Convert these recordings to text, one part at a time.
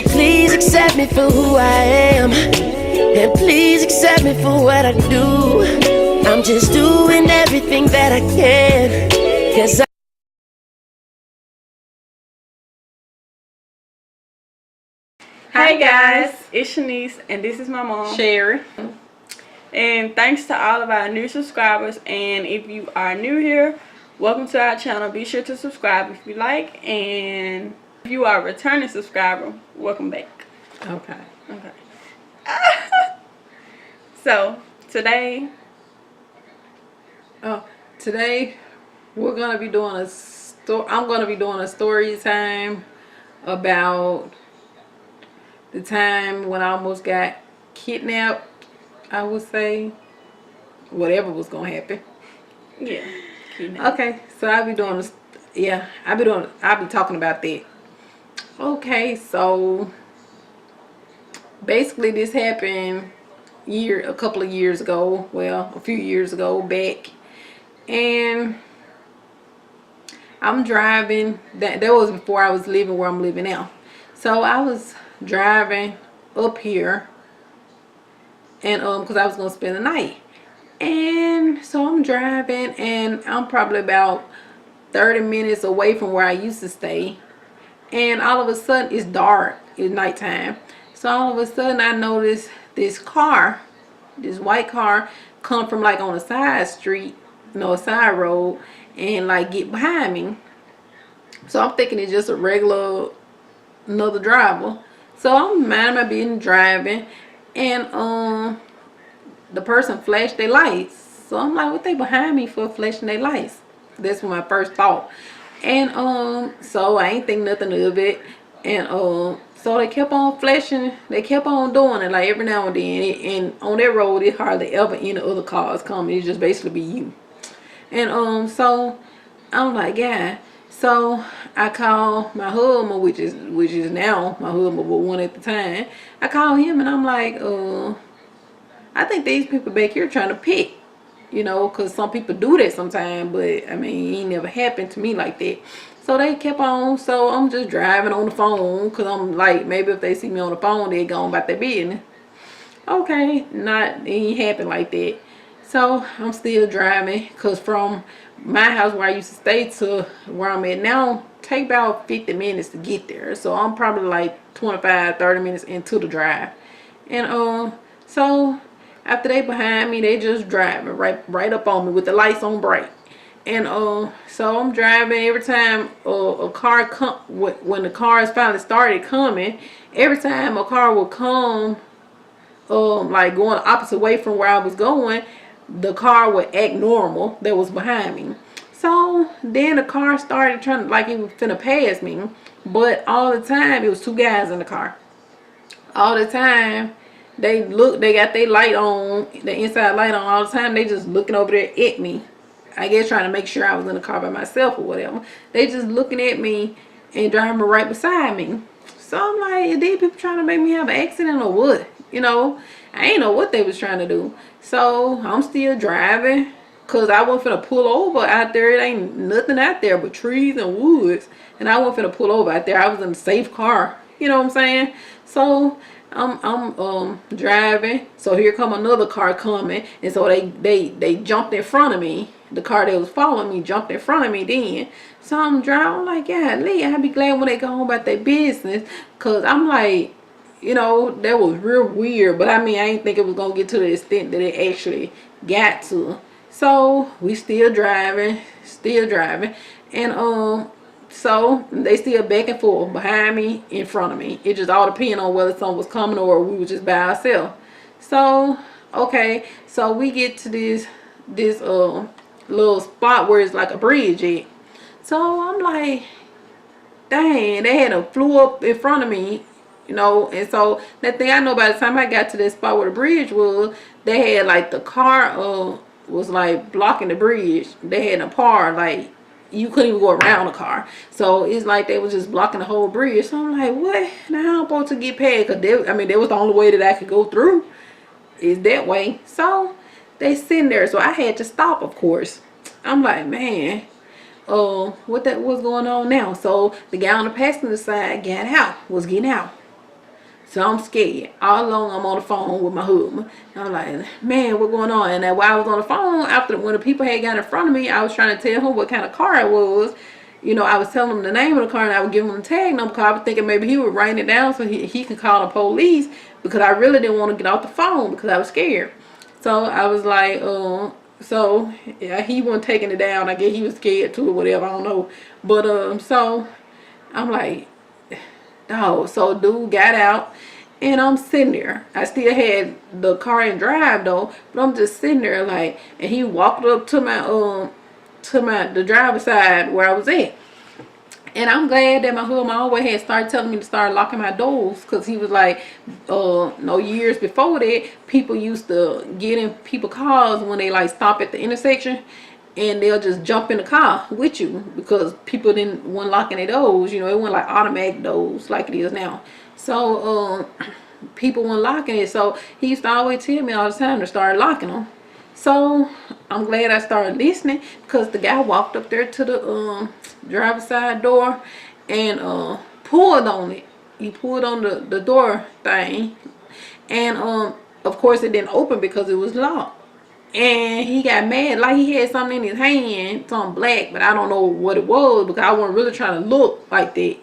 Please accept me for who I am, and please accept me for what I do. I'm just doing everything that I can, 'cause Hi guys, it's Shanice and this is my mom, Sherry. and thanks to all of our new subscribers. And if you are new here, welcome to our channel. Be sure to subscribe if you like, and if you are a returning subscriber, welcome back. Okay. So today we're gonna be doing I'm gonna be doing a story time about the time when I almost got kidnapped. I would say whatever was gonna happen. Yeah. Okay, so I'll be talking about that. Okay, so basically this happened a couple of years ago. Well, a few years ago back, and I'm driving. That was before I was living where I'm living now. So I was driving up here, and because I was gonna spend the night, and so I'm driving, and I'm probably about 30 minutes away from where I used to stay, and all of a sudden it's dark. It's nighttime. So all of a sudden I noticed this car, this white car, come from like on a side street, a side road, and like get behind me. So I'm thinking it's just a regular another driver. So I'm minding my business driving, and the person flashed their lights. So I'm like, what they behind me for flashing their lights? That's my first thought. And so I ain't think nothing of it. And so they kept on flashing. They kept on doing it like every now and then. And on that road, it hardly ever any other cars coming. It's just basically be you. And so I'm like, yeah. So I call my husband, which is now my husband, but one at the time. I call him and I'm like, I think these people back here trying to pick, because some people do that sometimes, but I mean, it ain't never happened to me like that. So they kept on. So I'm just driving on the phone, because I'm like, maybe if they see me on the phone, they go about their business. Okay, it ain't happen like that. So I'm still driving, because from my house where I used to stay to where I'm at now take about 50 minutes to get there. So I'm probably like 25-30 minutes into the drive. And so after they behind me, they just driving right up on me with the lights on bright. And so I'm driving. Every time a car when the cars finally started coming, every time a car would come like going the opposite way from where I was going, the car would act normal that was behind me. So then the car started trying to, like it was finna pass me, but all the time it was two guys in the car. All the time they got their light on, the inside light on all the time. They just looking over there at me, I guess trying to make sure I was in the car by myself or whatever. They just looking at me and driving right beside me. So I'm like, are these people trying to make me have an accident or what? I ain't know what they was trying to do. So I'm still driving, because I wasn't finna pull over out there. It ain't nothing out there but trees and woods. And I wasn't finna pull over out there. I was in a safe car. You know what I'm saying? So I'm driving. So here come another car coming. And so they jumped in front of me. The car that was following me jumped in front of me then. So I'm driving, I'm like, yeah, Lee, I'd be glad when they go home about their business. Because I'm like, that was real weird. But I mean, I didn't think it was going to get to the extent that it actually got to. So we still driving. And so they still back and forth behind me, in front of me. It just all depended on whether someone was coming or we were just by ourselves. So okay, so we get to this little spot where it's like a bridge at. So I'm like, dang, they had flew up in front of me, and so that thing, I know by the time I got to that spot where the bridge was, they had like the car was like blocking the bridge. They had a par, like you couldn't even go around the car. So it's like they was just blocking the whole bridge. So I'm like, what? Now how I'm supposed to get past? Because that was the only way that I could go through, is that way. So they sitting there, so I had to stop, of course. I'm like, man, what's going on now? So the guy on the passenger side was getting out. So I'm scared. All along I'm on the phone with my husband. I'm like, man, what going on? And then while I was on the phone, when the people had got in front of me, I was trying to tell him what kind of car it was. You know, I was telling him the name of the car, and I would give him the tag number, because I was thinking maybe he would write it down so he could call the police, because I really didn't want to get off the phone because I was scared. So I was like, so yeah, he wasn't taking it down. I guess he was scared too or whatever, I don't know. But so I'm like, dog. So dude got out, and I'm sitting there. I still had the car in drive though, but I'm just sitting there like, and he walked up to the driver's side where I was at. And I'm glad that my husband always had started telling me to start locking my doors, because he was like, no, years before that, people used to get in people's cars when they like stop at the intersection, and they'll just jump in the car with you because people weren't locking their doors. You know, it wasn't like automatic doors like it is now. So people weren't locking it. So he used to always tell me all the time to start locking them. So I'm glad I started listening, because the guy walked up there to the driver's side door and pulled on it. He pulled on the door thing, and of course it didn't open because it was locked. And he got mad, like he had something in his hand, something black, but I don't know what it was because I wasn't really trying to look like that.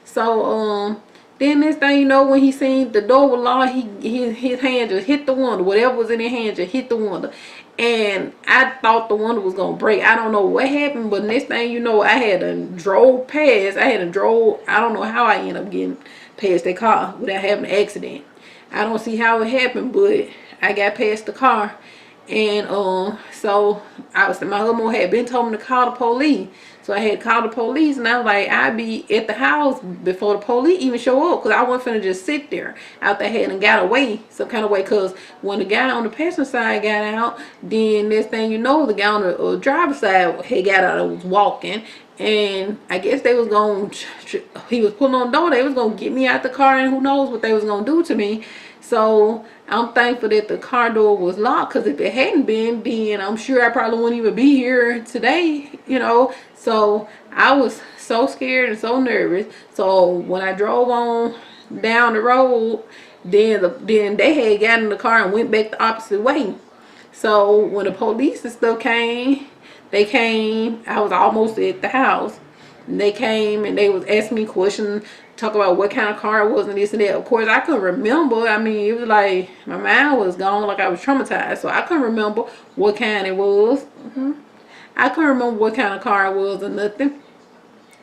So then this thing, you know, when he seen the door was locked, his hand just hit the window. Whatever was in his hand just hit the window. And I thought the window was going to break. I don't know what happened, but next thing you know, I had drove past. I don't know how I ended up getting past that car without having an accident. I don't see how it happened, but I got past the car. And so my husband had been told me to call the police. So I had called the police, and I was like, I'd be at the house before the police even show up, because I wasn't finna just sit there out there and got away some kind of way. Because when the guy on the passenger side got out, then next thing you know, the guy on the driver's side had got out and was walking. And I guess they was going, he was pulling on the door, they was going to get me out the car, and who knows what they was going to do to me. So I'm thankful that the car door was locked, because if it hadn't been, then I'm sure I probably wouldn't even be here today, you know. So I was so scared and so nervous. So when I drove on down the road, then they had gotten in the car and went back the opposite way. So when the police and stuff came, I was almost at the house. And they came and they was asking me questions, talk about what kind of car it was and this and that. Of course, I couldn't remember. I mean, it was like my mind was gone, like I was traumatized. So I couldn't remember what kind it was. I couldn't remember what kind of car it was or nothing.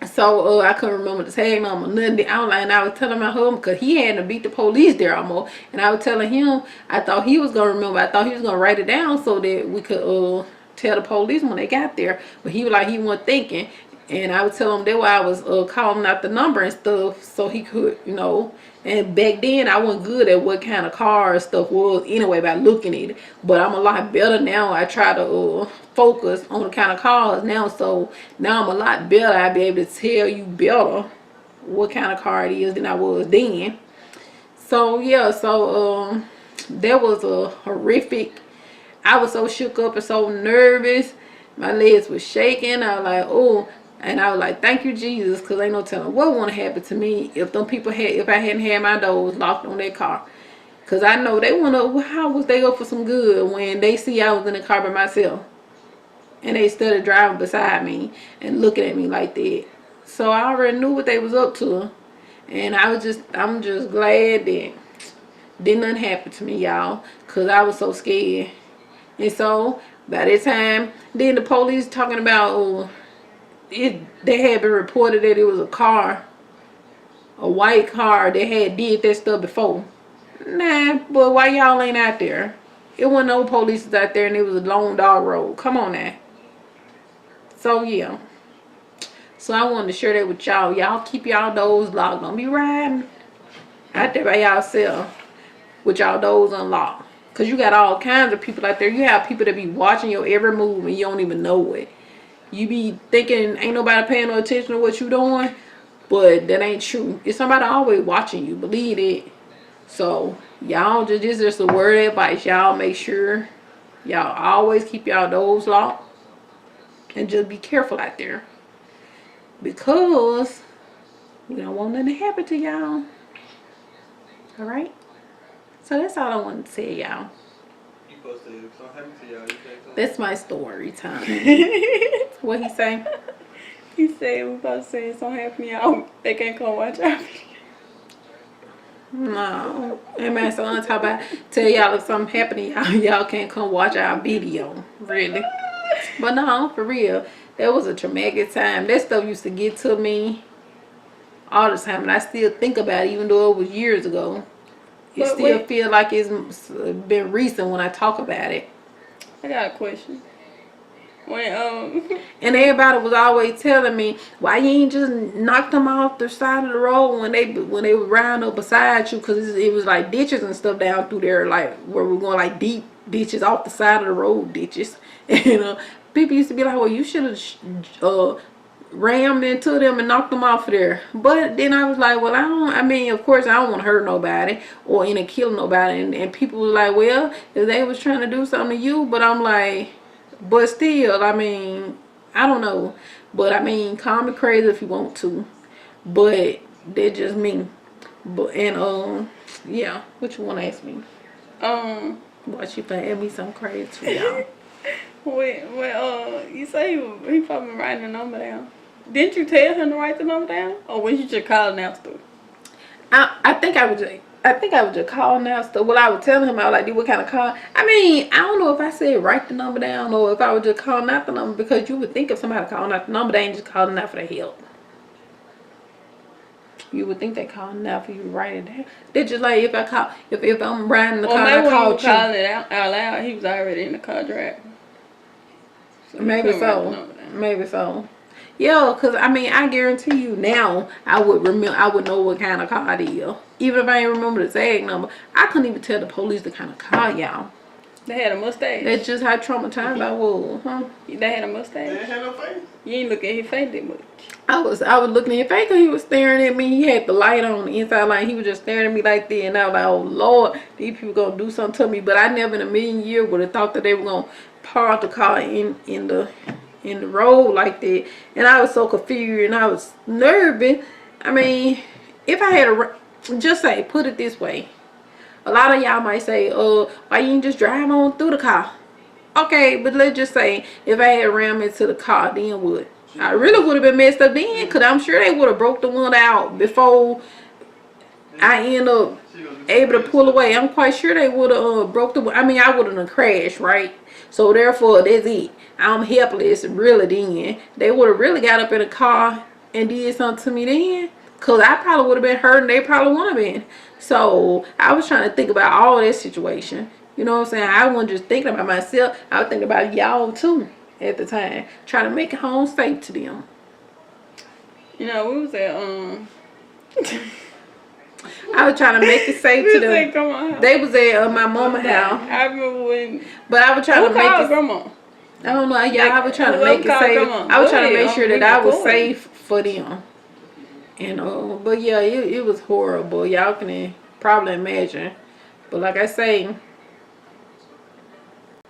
So I couldn't remember the tag number, nothing. I was telling my husband, because he had to beat the police there almost. And I was telling him, I thought he was going to remember. I thought he was going to write it down so that we could tell the police when they got there. But he was like, he wasn't thinking. And I would tell him that why I was calling out the number and stuff so he could, you know. And back then I wasn't good at what kind of car stuff was anyway by looking at it. But I'm a lot better now. I try to focus on the kind of cars now. So now I'm a lot better. I'll be able to tell you better what kind of car it is than I was then. So yeah, so that was a horrific. I was so shook up and so nervous. My legs were shaking. I was like, oh. And I was like, thank you, Jesus, because ain't no telling what would have happened to me if I hadn't had my doors locked on that car. Because I know they want to, how was they up for some good when they see I was in the car by myself. And they started driving beside me and looking at me like that. So I already knew what they was up to. And I'm just glad that didn't nothing happen to me, y'all. Because I was so scared. And so by that time, then the police talking about, they had been reported that it was a white car that had did that stuff before. Nah, but why y'all ain't out there? It wasn't no police out there, and it was a long dog road. Come on now. So yeah. So I wanted to share that with y'all. Y'all keep y'all doors locked. Don't be riding out there by y'allself with y'all doors unlocked. Because you got all kinds of people out there. You have people that be watching your every move and you don't even know it. You be thinking ain't nobody paying no attention to what you doing, but that ain't true. It's somebody always watching you. Believe it. So y'all this is just a word of advice. Y'all make sure y'all always keep y'all doors locked and just be careful out there, because we don't want nothing to happen to y'all. All right. So that's all I wanted to tell y'all. You supposed to say something happened to y'all. You say something? That's my story time. What he say? He said we about to say something happened, y'all. They can't come watch our video. No. And my son talk about tell y'all if something happened to y'all, y'all can't come watch our video. Really. But no, for real. That was a traumatic time. That stuff used to get to me all the time. And I still think about it even though it was years ago. It But still wait. feel like it's been recent when I talk about it. I got a question. When And everybody was always telling me, why you ain't just knock them off the side of the road when they were riding up beside you? Because it was like ditches and stuff down through there, like where we're going, like deep ditches off the side of the road ditches. And people used to be like, well, you should have rammed into them and knocked them off of there. But then I was like, well, I mean, of course, I don't want to hurt nobody or kill nobody. And people were like, well, if they was trying to do something to you. But I'm like, but still, I mean, I don't know. But I mean, call me crazy if you want to. But that's just me. But yeah. What you want to ask me? What you think? Me some crazy for y'all. when you say he probably been writing the number down. Didn't you tell him to write the number down, or was you just calling out stuff? I think I would just call now. So, well, I would tell him, I was like, what kind of call? I mean, I don't know if I said write the number down or if I would just call out the number, because you would think if somebody calling out the number, they ain't just calling out for their help. You would think they calling out for you to write it down. They're just like if I'm riding the car, Or maybe I called when you calling it out loud, he was already in the car driving. So Maybe so. Yeah, because I mean, I guarantee you now, I would know what kind of car it is. Even if I ain't remember the tag number, I couldn't even tell the police the kind of car, y'all. They had a mustache. That's just how traumatized I was, huh? They had a They mustache. didn't have no face. You ain't look at his face that much. I was looking at his face because he was staring at me. He had the light on the inside light. He was just staring at me like that. And I was like, oh, Lord, these people going to do something to me. But I never in a million years would have thought that they were going to park the car in the road like that. And I was so confused and I was nervous. I mean, if I had just say, put it this way. A lot of y'all might say, why you ain't just drive on through the car? Okay, but let's just say if I had rammed into the car, then what? I really would have been messed up then, because I'm sure they would have broke the one out before I end up able to pull away. I'm quite sure they would have broke the one. I mean, I would have crashed, right? So therefore, that's it. I'm helpless, really then. They would have really got up in the car and did something to me then, because I probably would have been hurt and they probably wouldn't have been. So I was trying to think about all that situation. You know what I'm saying? I wasn't just thinking about myself. I was thinking about y'all too at the time. Trying to make it home safe to them. You know, we was at I was trying to make it safe to them. Grandma. They was at my mama's house. I remember when. But I was trying to make it. Grandma? I don't know. Yeah, I was trying to Whoever make it called safe. Grandma. I was trying to Go make ahead, sure we that I was recording. safe for them. And but yeah, it was horrible. Y'all can probably imagine. But like I say,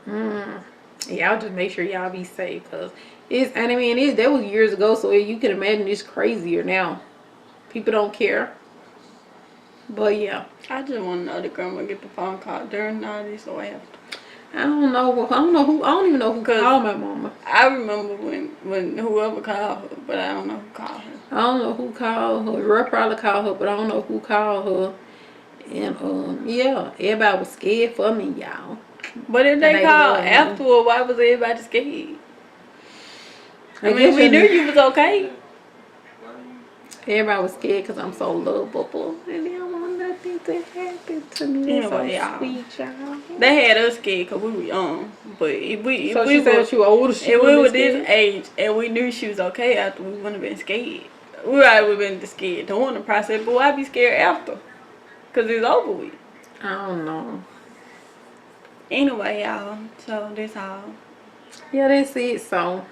y'all just make sure y'all be safe, cause that was years ago, so you can imagine it's crazier now. People don't care. But yeah, I just want to know that Grandma get the phone call during all this or after. I don't even know who called my mama. I remember when whoever called her, but I don't know who called her. I don't know who called her. Ruh probably called her, but I don't know who called her. And yeah, everybody was scared for me, y'all. But if they called afterward, why was everybody scared? I mean, we knew you was okay. Everybody was scared because I'm so lovable. And they don't want nothing to happen to me. Anyway, So y'all. sweet, y'all. They had us scared because we were young. But if we So she said she was older. If we were this age and we knew she was okay after, we wouldn't have been scared. We probably would have been scared during the process, but why be scared after? Because it's over with. I don't know. Anyway, y'all, so that's all. Yeah, that's it. So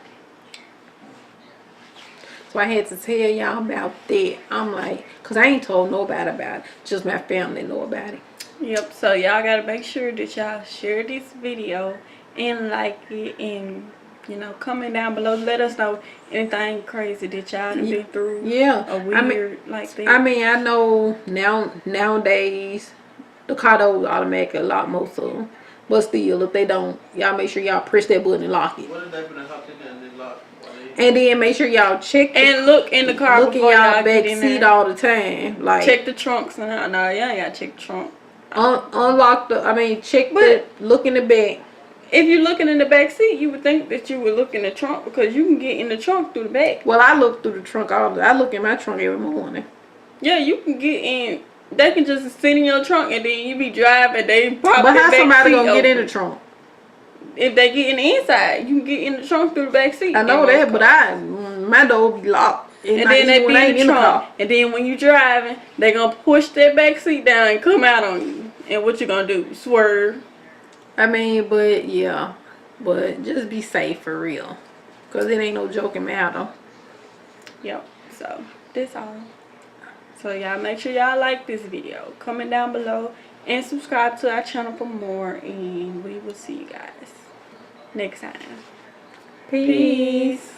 I had to tell y'all about that. I'm like, because I ain't told nobody about it. Just my family know about it. Yep, so y'all got to make sure that y'all share this video and like it and you know, comment down below. Let us know anything crazy that y'all have been through. Yeah. Or weird like that. I mean, I know nowadays the car doors automatic a lot most of them. But still, if they don't, y'all make sure y'all press that button and lock it. What if they put a hop in there and then lock? And then make sure y'all check and look in the car look in before y'all y'all back get in seat there. all the time. Like Check the trunks and how. No, y'all gotta check the trunk. unlock the. I mean, check But- the. Look in the back. If you're looking in the back seat, you would think that you would look in the trunk because you can get in the trunk through the back. Well, I look through the trunk all. I look in my trunk every morning. Yeah, you can get in. They can just sit in your trunk and then you be driving. They pop But the how back somebody seat gonna get in open. the trunk? If they get in the inside, you can get in the trunk through the back seat. I know in that, most but cars. my door be locked. And then they be in the trunk. And then when you driving, they gonna push that back seat down and come out on you. And what you gonna do? Swerve. I mean, but yeah, but just be safe for real, cause it ain't no joking matter. Yep. So that's all. So y'all make sure y'all like this video, comment down below, and subscribe to our channel for more. And we will see you guys next time. Peace. Peace.